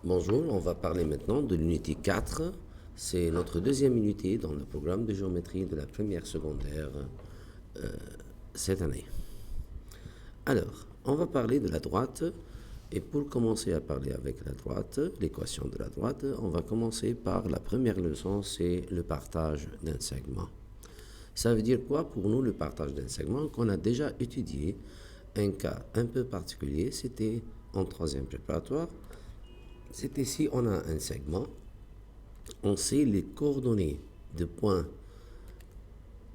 Bonjour, on va parler maintenant de l'unité 4. C'est notre deuxième unité dans le programme de géométrie de la première secondaire cette année. Alors, on va parler de la droite. Et pour commencer à parler avec la droite, l'équation de la droite, on va commencer par la première leçon, c'est le partage d'un segment. Ça veut dire quoi pour nous le partage d'un segment qu'on a déjà étudié? Un cas un peu particulier, c'était en troisième préparatoire. C'était si on a un segment, on sait les coordonnées de points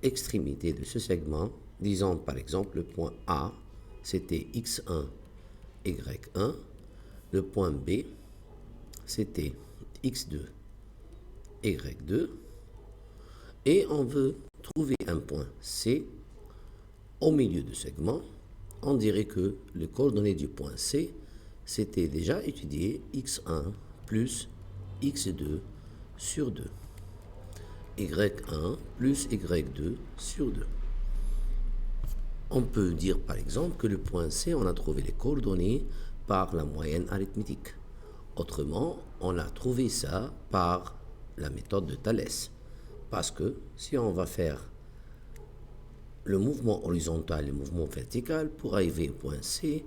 extrémités de ce segment. Disons par exemple le point A, c'était x1, y1. Le point B, c'était x2, y2. Et on veut trouver un point C au milieu du segment. On dirait que les coordonnées du point C, c'était déjà étudié x1 plus x2 sur 2. y1 plus y2 sur 2. On peut dire par exemple que le point C, on a trouvé les coordonnées par la moyenne arithmétique. Autrement, on a trouvé ça par la méthode de Thalès. Parce que si on va faire le mouvement horizontal et le mouvement vertical, pour arriver au point C,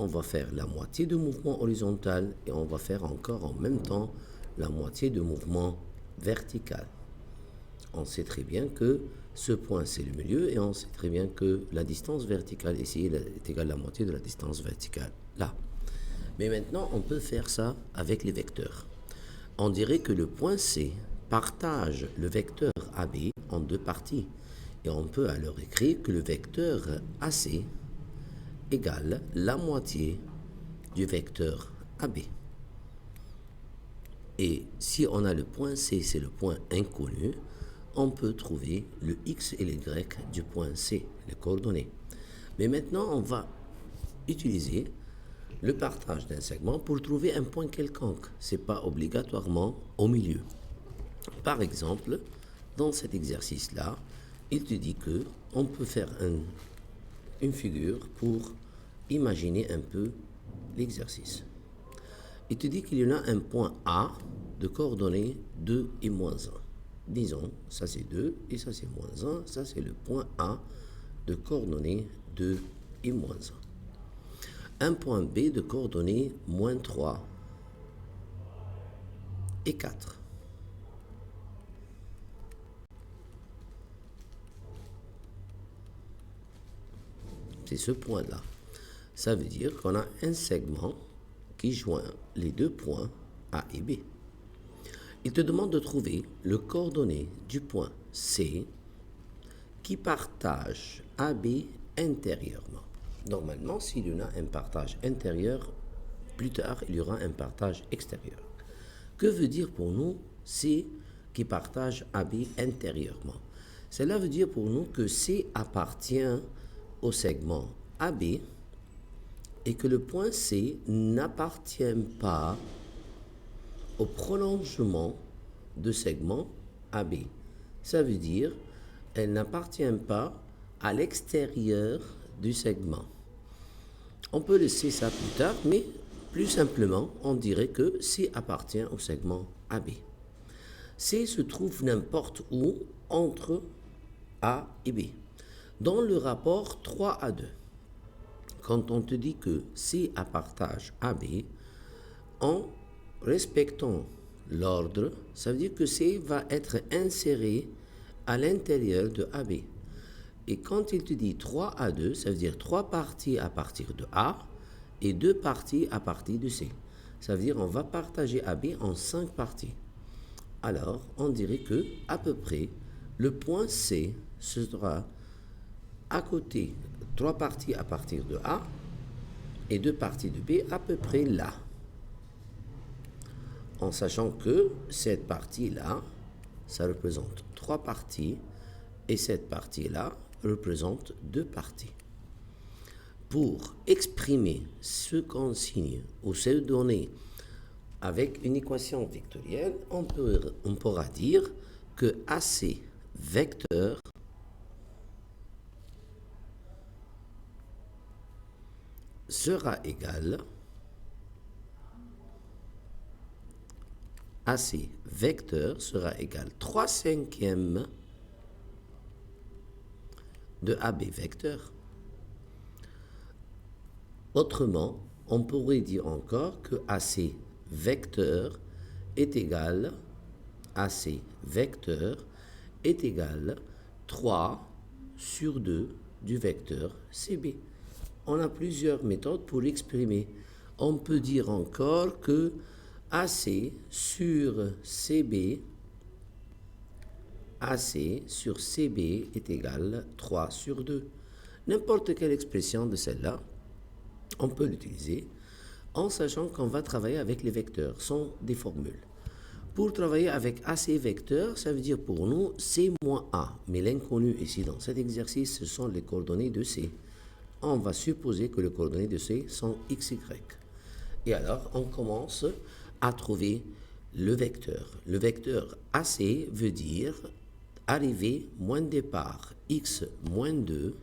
on va faire la moitié du mouvement horizontal et on va faire encore en même temps la moitié du mouvement vertical. On sait très bien que ce point c'est le milieu et on sait très bien que la distance verticale ici est égale à la moitié de la distance verticale là. Mais maintenant on peut faire ça avec les vecteurs. On dirait que le point C partage le vecteur AB en deux parties. Et on peut alors écrire que le vecteur AC égale la moitié du vecteur AB. Et si on a le point C, c'est le point inconnu, on peut trouver le x et le y du point C, les coordonnées. Mais maintenant, on va utiliser le partage d'un segment pour trouver un point quelconque. Ce n'est pas obligatoirement au milieu. Par exemple, dans cet exercice-là, il te dit que on peut faire une figure pour imaginer un peu l'exercice. Il te dit qu'il y en a un point A de coordonnées 2 et moins 1. Disons, ça c'est 2 et ça c'est moins 1. Ça c'est le point A de coordonnées 2 et moins 1. Un point B de coordonnées moins 3 et 4. C'est ce point-là. Ça veut dire qu'on a un segment qui joint les deux points A et B. Il te demande de trouver le coordonnées du point C qui partage AB intérieurement. Normalement, s'il y en a un partage intérieur, plus tard, il y aura un partage extérieur. Que veut dire pour nous C qui partage AB intérieurement? Cela veut dire pour nous que C appartient au segment AB et que le point C n'appartient pas au prolongement de segment AB. Ça veut dire elle n'appartient pas à l'extérieur du segment. On peut laisser ça plus tard, mais plus simplement, on dirait que C appartient au segment AB. C se trouve n'importe où entre A et B. Dans le rapport 3 à 2, quand on te dit que C appartage AB, en respectant l'ordre, ça veut dire que C va être inséré à l'intérieur de AB. Et quand il te dit 3 à 2, ça veut dire 3 parties à partir de A et 2 parties à partir de C. Ça veut dire qu'on va partager AB en 5 parties. Alors, on dirait que, à peu près, le point C sera à côté 3 parties à partir de A et 2 parties de B à peu près là. En sachant que cette partie-là, ça représente 3 parties et cette partie-là représente 2 parties. Pour exprimer ce consigne ou ces données avec une équation vectorielle, on pourra dire que AC vecteur sera égal AC vecteur sera égal 3/5 de AB vecteur. Autrement, on pourrait dire encore que AC vecteur est égal est égal 3/2 du vecteur CB. On a plusieurs méthodes pour l'exprimer. On peut dire encore que AC sur CB est égal 3/2. N'importe quelle expression de celle-là, on peut l'utiliser en sachant qu'on va travailler avec les vecteurs, sont des formules. Pour travailler avec AC vecteur, ça veut dire pour nous C moins A. Mais l'inconnu ici dans cet exercice, ce sont les coordonnées de C. On va supposer que les coordonnées de C sont XY. Et alors, on commence à trouver le vecteur. Le vecteur AC veut dire arrivée moins départ X moins 2,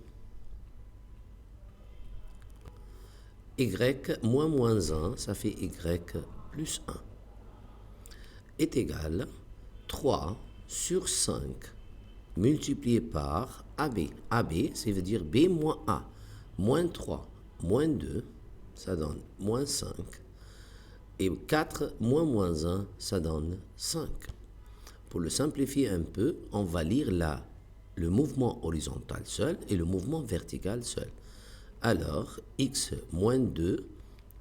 Y moins 1, ça fait Y plus 1, est égal 3 sur 5 multiplié par AB. AB, ça veut dire B moins A. Moins 3, moins 2, ça donne moins 5. Et 4 moins 1, ça donne 5. Pour le simplifier un peu, on va lire là le mouvement horizontal seul et le mouvement vertical seul. Alors, x moins 2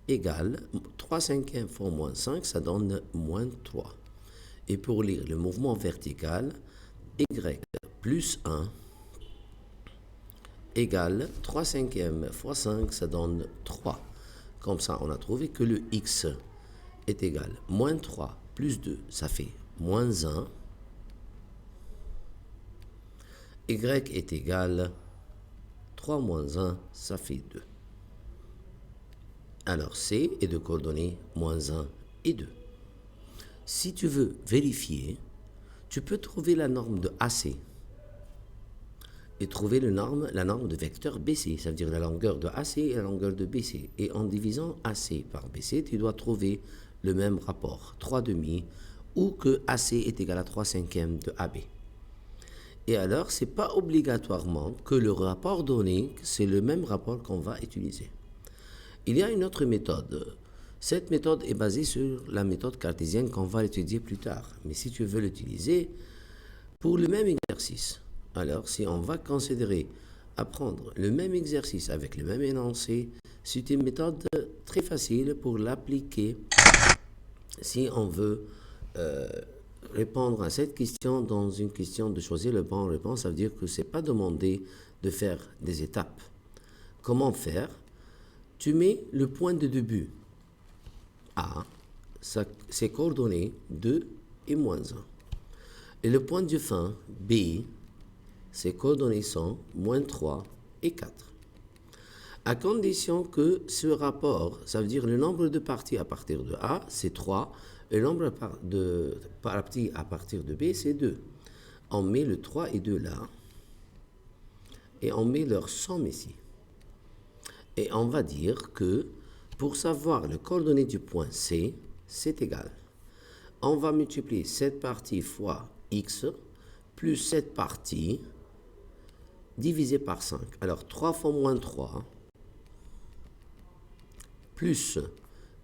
égale 3/5 fois moins 5, ça donne moins 3. Et pour lire le mouvement vertical, y plus 1 égale 3/5 fois 5, ça donne 3. Comme ça, on a trouvé que le x est égal moins 3 plus 2, ça fait moins 1. Y est égal 3 moins 1, ça fait 2. Alors C est de coordonnées moins 1 et 2. Si tu veux vérifier, tu peux trouver la norme de AC et trouver la norme de vecteur BC, ça veut dire la longueur de AC et la longueur de BC. Et en divisant AC par BC, tu dois trouver le même rapport, 3/2, ou que AC est égal à 3/5 de AB. Et alors, ce n'est pas obligatoirement que le rapport donné, c'est le même rapport qu'on va utiliser. Il y a une autre méthode. Cette méthode est basée sur la méthode cartésienne qu'on va étudier plus tard. Mais si tu veux l'utiliser pour le même exercice, alors si on va considérer apprendre le même exercice avec le même énoncé, c'est une méthode très facile pour l'appliquer si on veut répondre à cette question dans une question de choisir le bon réponse. Ça veut dire que ce n'est pas demandé de faire des étapes. Comment faire? Tu mets le point de début A, ses coordonnées 2 et moins 1. Et le point de fin B, ses coordonnées sont moins 3 et 4. À condition que ce rapport, ça veut dire le nombre de parties à partir de A, c'est 3, et le nombre de parties à partir de B, c'est 2. On met le 3 et 2 là, et on met leur somme ici. Et on va dire que pour savoir le coordonnées du point C, c'est égal. On va multiplier cette partie fois x plus cette partie divisé par 5. Alors 3 fois moins 3 plus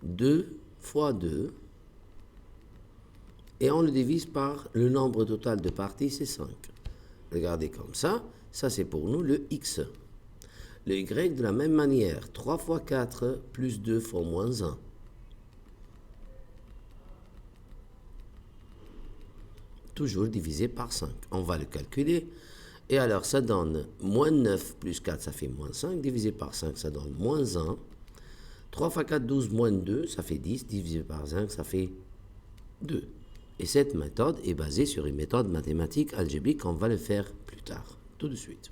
2 fois 2 et on le divise par le nombre total de parties, c'est 5. Regardez comme ça, ça c'est pour nous le x. Le y de la même manière, 3 fois 4 plus 2 fois moins 1. Toujours divisé par 5. On va le calculer. Et alors, ça donne moins 9 plus 4, ça fait moins 5. Divisé par 5, ça donne moins 1. 3 fois 4, 12, moins 2, ça fait 10. Divisé par 5, ça fait 2. Et cette méthode est basée sur une méthode mathématique algébrique. On va le faire plus tard, tout de suite.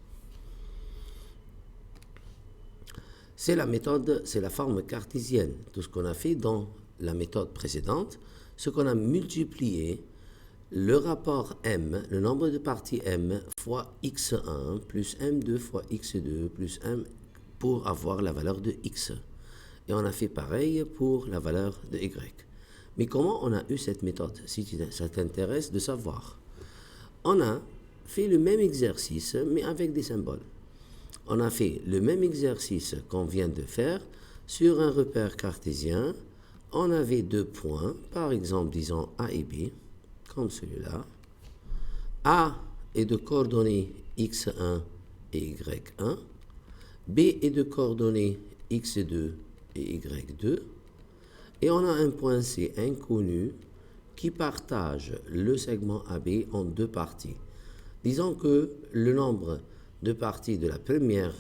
C'est la méthode, c'est la forme cartésienne. Tout ce qu'on a fait dans la méthode précédente, ce qu'on a multiplié le rapport M, le nombre de parties M fois x1 plus M2 fois x2 plus M pour avoir la valeur de x. Et on a fait pareil pour la valeur de y. Mais comment on a eu cette méthode, si ça t'intéresse de savoir? On a fait le même exercice, mais avec des symboles. On a fait le même exercice qu'on vient de faire sur un repère cartésien. On avait 2 points, par exemple, disons A et B, comme celui-là. A est de coordonnées x1 et y1. B est de coordonnées x2 et y2. Et on a un point C inconnu qui partage le segment AB en 2 parties. Disons que le nombre de parties de la première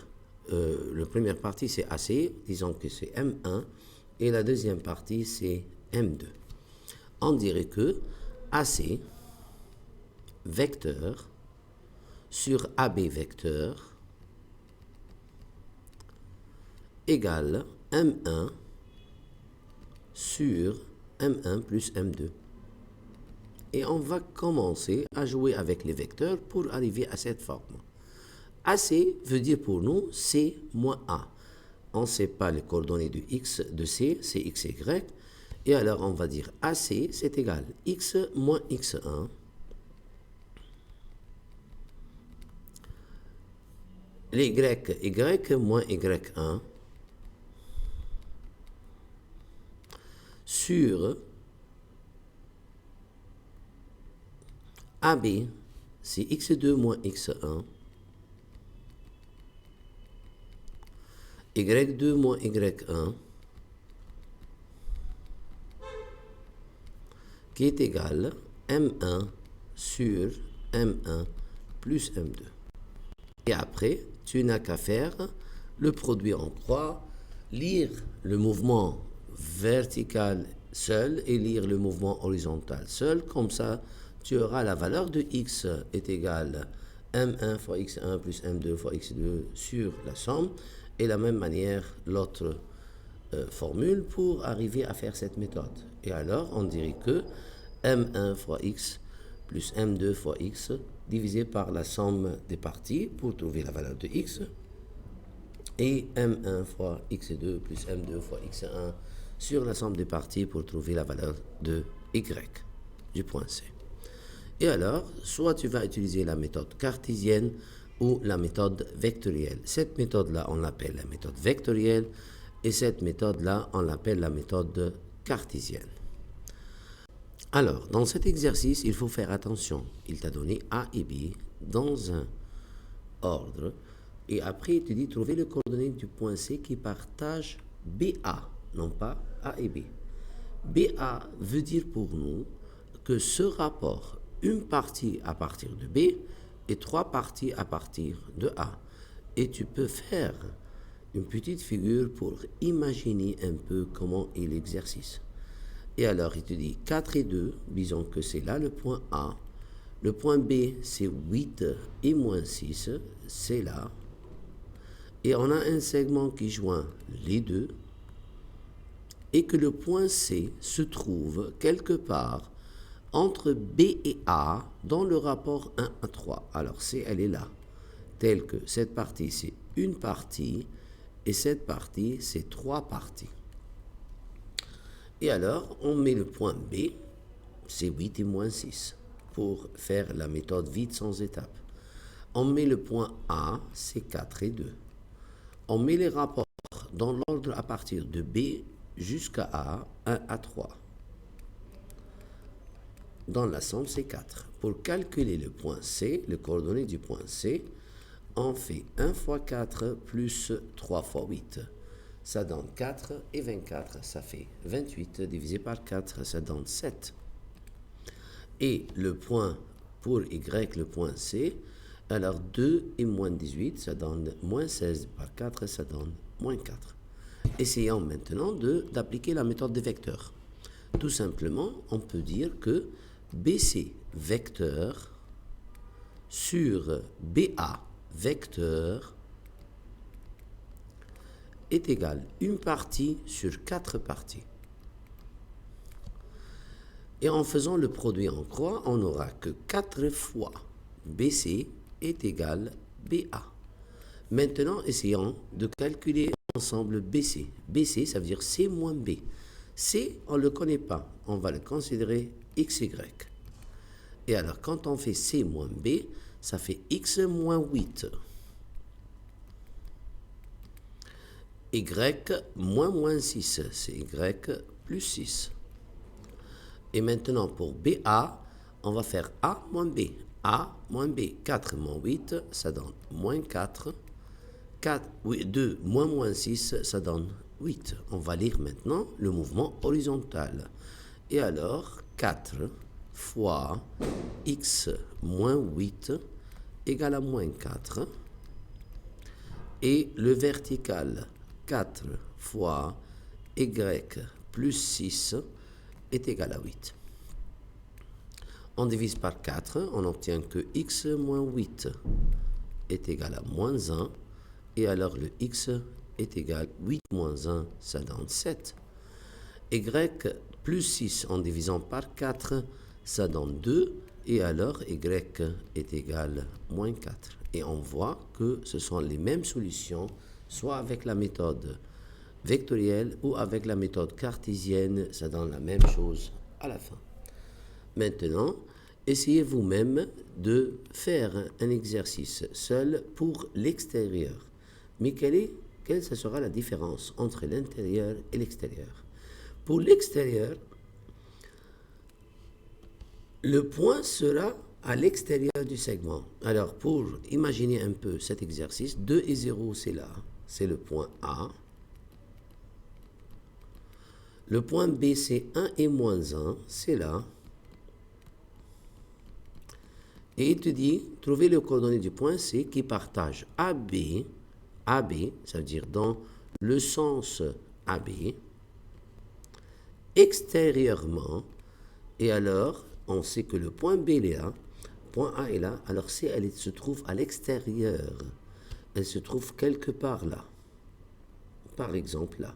partie c'est AC, disons que c'est M1, et la deuxième partie c'est M2. On dirait que AC vecteur sur AB vecteur égale M1 sur M1 plus M2. Et on va commencer à jouer avec les vecteurs pour arriver à cette forme. AC veut dire pour nous C moins A. On ne sait pas les coordonnées de X de C, c'est X, Y. Et alors on va dire AC c'est égal X moins X1 les Y moins Y1 sur AB, c'est x2 moins x1, y2 moins y1, qui est égal m1 sur m1 plus m2. Et après, tu n'as qu'à faire le produit en croix, lire le mouvement vertical seul et lire le mouvement horizontal seul. Comme ça, tu auras la valeur de x est égale m1 fois x1 plus m2 fois x2 sur la somme. Et de la même manière, l'autre formule pour arriver à faire cette méthode. Et alors, on dirait que m1 fois x plus m2 fois x divisé par la somme des parties pour trouver la valeur de x et m1 fois x2 plus m2 fois x1 sur la somme des parties pour trouver la valeur de y du point C. Et alors, soit tu vas utiliser la méthode cartésienne ou la méthode vectorielle. Cette méthode-là, on l'appelle la méthode vectorielle et cette méthode-là, on l'appelle la méthode cartésienne. Alors, dans cet exercice, il faut faire attention. Il t'a donné A et B dans un ordre et après, il te dit trouver les coordonnées du point C qui partage BA, non pas A et B. BA veut dire pour nous que ce rapport, une partie à partir de B et 3 parties à partir de A. Et tu peux faire une petite figure pour imaginer un peu comment est l'exercice. Et alors, il te dit 4 et 2, disons que c'est là le point A. Le point B, c'est 8 et moins 6, c'est là. Et on a un segment qui joint les deux. Et que le point C se trouve quelque part entre B et A dans le rapport 1 à 3. Alors C, elle est là. Telle que cette partie, c'est une partie. Et cette partie, c'est 3 parties. Et alors, on met le point B, c'est 8 et moins 6, pour faire la méthode vide sans étape. On met le point A, c'est 4 et 2. On met les rapports dans l'ordre à partir de B jusqu'à A, 1 à 3. Dans la somme, c'est 4. Pour calculer le point C, les coordonnées du point C, on fait 1 fois 4 plus 3 fois 8. Ça donne 4 et 24, ça fait 28 divisé par 4, ça donne 7. Et le point pour Y, le point C, alors 2 et moins 18, ça donne moins 16 par 4, ça donne moins 4. Essayons maintenant d'appliquer la méthode des vecteurs. Tout simplement, on peut dire que BC vecteur sur BA vecteur est égal une partie sur 4 parties. Et en faisant le produit en croix, on n'aura que 4 fois BC est égal BA. Maintenant, essayons de calculer ensemble BC. BC, ça veut dire C moins B. C, on ne le connaît pas. On va le considérer XY. Et alors, quand on fait C moins B, ça fait X moins 8. Y moins 6, c'est Y plus 6. Et maintenant, pour BA, on va faire A moins B. A moins B, 4 moins 8, ça donne moins 4. 2 moins 6, ça donne 8. On va lire maintenant le mouvement horizontal. Et alors, 4 fois x moins 8 égale à moins 4. Et le vertical, 4 fois y plus 6 est égal à 8. On divise par 4, on obtient que x moins 8 est égal à moins 1. Et alors le x est égal à 8 moins 1, ça donne 7. Y plus 6 en divisant par 4, ça donne 2. Et alors y est égal à moins 4. Et on voit que ce sont les mêmes solutions, soit avec la méthode vectorielle ou avec la méthode cartésienne, ça donne la même chose à la fin. Maintenant, essayez vous-même de faire un exercice seul pour l'extérieur. Mais quelle sera la différence entre l'intérieur et l'extérieur? Pour l'extérieur, le point sera à l'extérieur du segment. Alors, pour imaginer un peu cet exercice, 2 et 0, c'est là. C'est le point A. Le point B, c'est 1 et moins 1, c'est là. Et il te dit, trouver le coordonnées du point C qui partage AB, ça veut dire dans le sens AB, extérieurement, et alors, on sait que le point B est là, point A est là, alors C, elle se trouve à l'extérieur. Elle se trouve quelque part là. Par exemple là.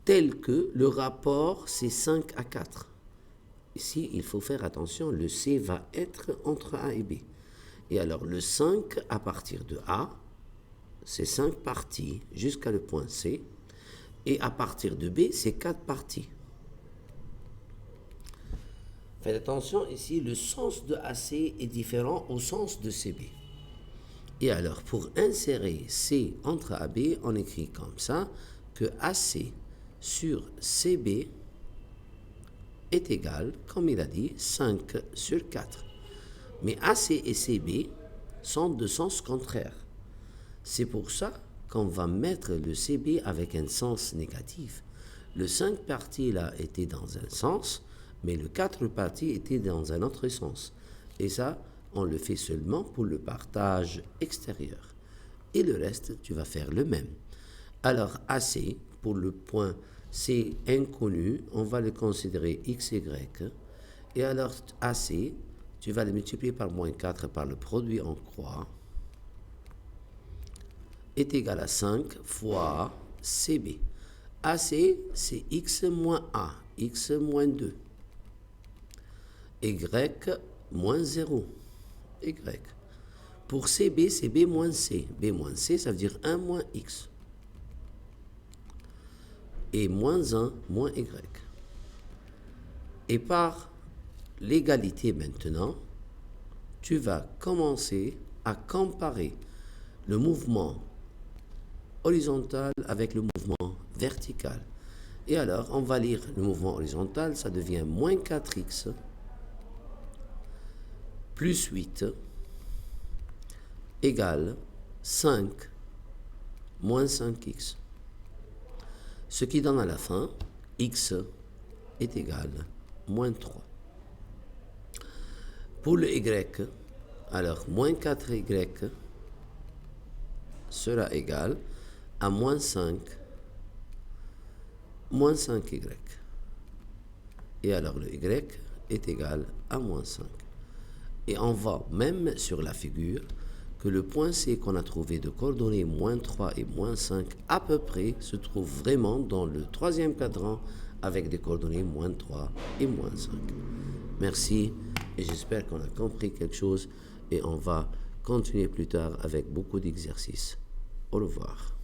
Tel que le rapport, c'est 5 à 4. Ici, il faut faire attention, le C va être entre A et B. Et alors, le 5 à partir de A, c'est 5 parties jusqu'à le point C. Et à partir de B, c'est 4 parties. Faites attention, ici, le sens de AC est différent au sens de CB. Et alors, pour insérer C entre AB, on écrit comme ça que AC sur CB est égal, comme il a dit, 5 sur 4. Mais AC et CB sont de sens contraire. C'est pour ça qu'on va mettre le CB avec un sens négatif. Le 5 parties là était dans un sens, mais le 4 parties était dans un autre sens. Et ça, on le fait seulement pour le partage extérieur. Et le reste, tu vas faire le même. Alors, AC, pour le point C inconnu, on va le considérer XY. Et alors, AC, tu vas le multiplier par moins 4 par le produit en croix, est égal à 5 fois CB. AC, c'est X moins A, X moins 2. Y moins 0. Y. Pour CB, c'est B moins C. B moins C, ça veut dire 1 moins X. Et moins 1 moins Y. Et par l'égalité maintenant, tu vas commencer à comparer le mouvement horizontal avec le mouvement vertical. Et alors, on va lire le mouvement horizontal, ça devient moins 4x plus 8 égale 5 moins 5x. Ce qui donne à la fin, x est égal à moins 3. Pour le y, alors moins 4y sera égal à moins 5 moins 5y. Et alors le y est égal à moins 5. Et on voit même sur la figure que le point C qu'on a trouvé de coordonnées moins 3 et moins 5 à peu près se trouve vraiment dans le troisième cadran avec des coordonnées moins 3 et moins 5. Merci et j'espère qu'on a compris quelque chose et on va continuer plus tard avec beaucoup d'exercices. Au revoir.